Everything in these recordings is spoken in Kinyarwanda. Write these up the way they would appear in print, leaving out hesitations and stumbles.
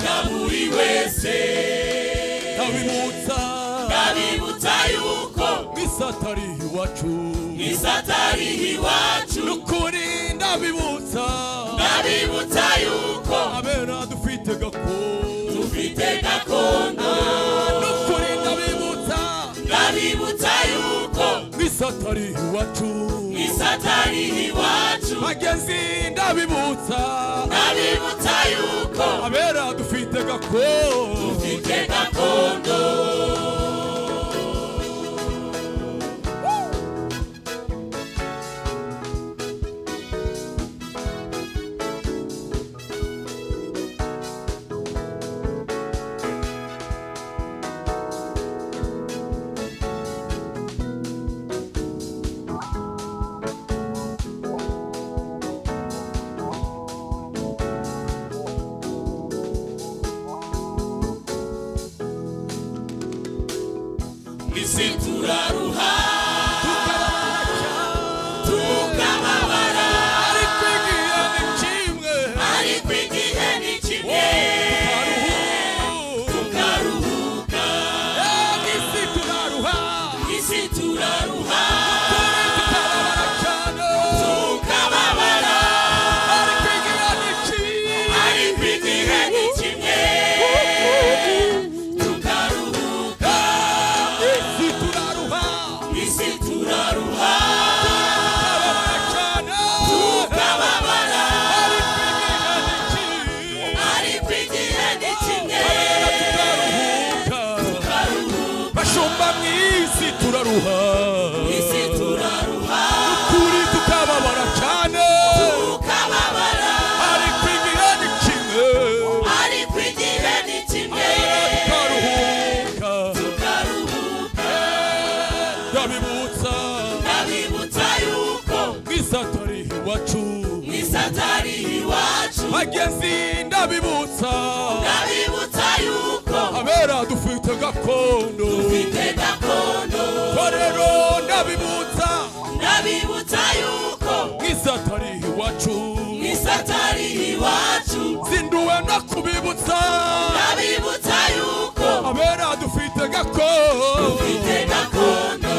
Yamuri wese Ndabibutsa yuko Misatari iwacu Nukuri ndabibutsa yuko Abera dufite gakondo Nukuri ndabibutsa yuko Misatari iwacu Bagenzi ndabibutsa yuko Abera dufite gakondo Isi turaruha tukababara ariko igihe ni kimwe tukaruhuka isi turaruha tukababara ariko igihe ni kimwe Isi turaruha Kuri tukababara cyane ariko igihe ni kimwe tukaruhuka Ndabibutsa yuko Misatari iwacu Bagenzi ndabibutsa yuko Abera dufite gakondo Korero ndabibutsa yuko Misatari iwacu Zinduwe no kubibutsa yuko Abera dufite gakondo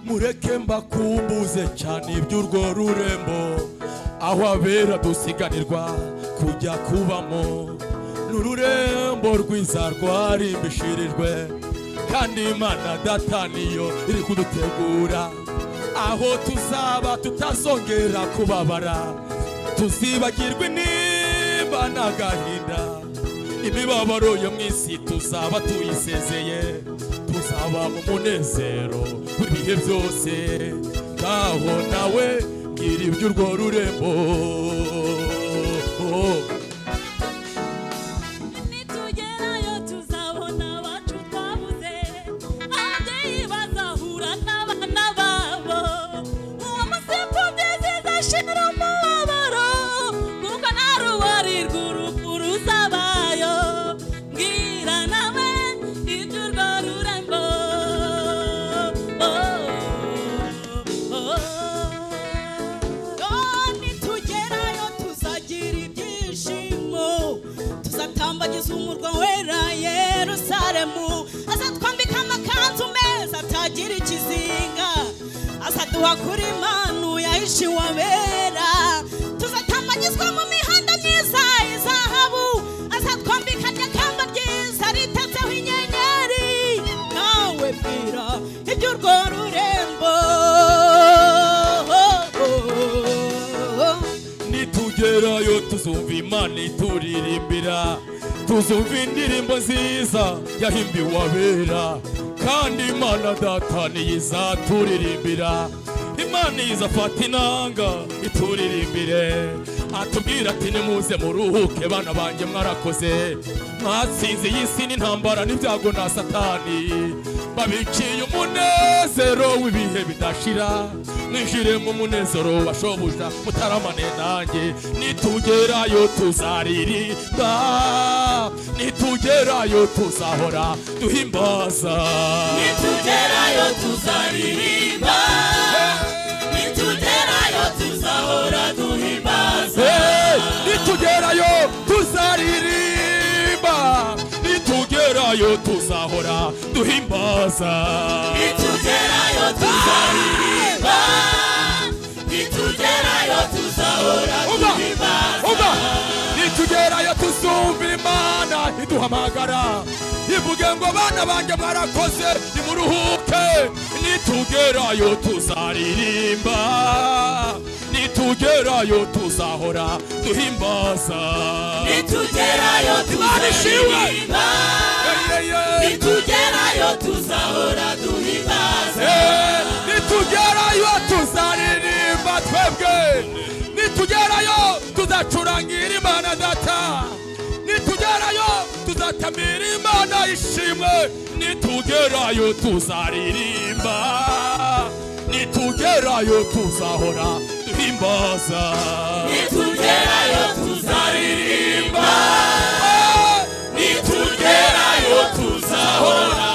Mureke mbakumbuze cyane iby'urwo rurembo aho abera dusiganirwa kujya kubamo n'ururembo rwiza rwarimbishirijwe kandi Imana Data niyo iri kudutegura aho tuzaba tutazongera kubabara tuzibagirwa intimba n'agahinda imibabaro yo mu isi tuzaba tuyisezeye tuzaba mu munezero w'ibihe byose ngaho nawe ngira iby'urwo rurembo nitugerayo tuzabona abacu twabuze ababyeyi bazahura n'abana babo uwo munsi imfubyi zizashira umubabaro kuko nta ruwari rw'urupfu ruzabayo mbwira nawe iby'urwo rurembo nitugerayo tuzagira ibyishimo tuzatambagiza umurwa wera Yerusalemu azatwambika amakanzu meza atagira ikizinga azaduha kuri impano yahishiwe abera tuzatambagizwa mu mihanda myiza izahabu azatwambika n'ikamba ryiza ritatseho inyenyeri nawe bwira iby'urwo rurembo nitugerayo tuzumva Imana ituririmbira tuzumva indirimbo nziza yahimbiwe abera, kandi Imana Data niyo izaturirimbira. Imana izafata inanga ituririmbire, atubwira ati nimuze muruhuke bana banjye mwarakoze, mwatsinze iyi si n'intambara n'ibyago na satani, babiciye umunezero w'ibihe bidashira, mwinjire mu munezero wa shobuja mutaramane nanjye. Nitugerayo tuzaririmba, nitugerayo tuzahora duhimbaza, nitugerayo tuzaririmba, nitugerayo tuzahora duhimbaza, nitugerayo tuzaririmba, nitugerayo tuzahora duhimbaza, nitugerayo tuzaririmba, nitugerayo tuzahora duhimbaza, nitugerayo tuzumva Imana iduhamagara ivuge ngo bana banjye mwarakoze nimuruhuke. Nitugerayo tuzaririmba, nitugerayo tuzahora duhimbaza, nitugerayo tuzaririmba, nitugerayo tuzahora duhimbaza, nitugerayo tuzaririmba twebwe, nitugerayo tuzacurangira Imana Data, nitugerayo tuzatamira Imana ishimwe, nitugerayo tuzaririmba, nitugerayo tuzahora duhimbaza, nitugerayo tuzaririmba, nitugerayo tuzahora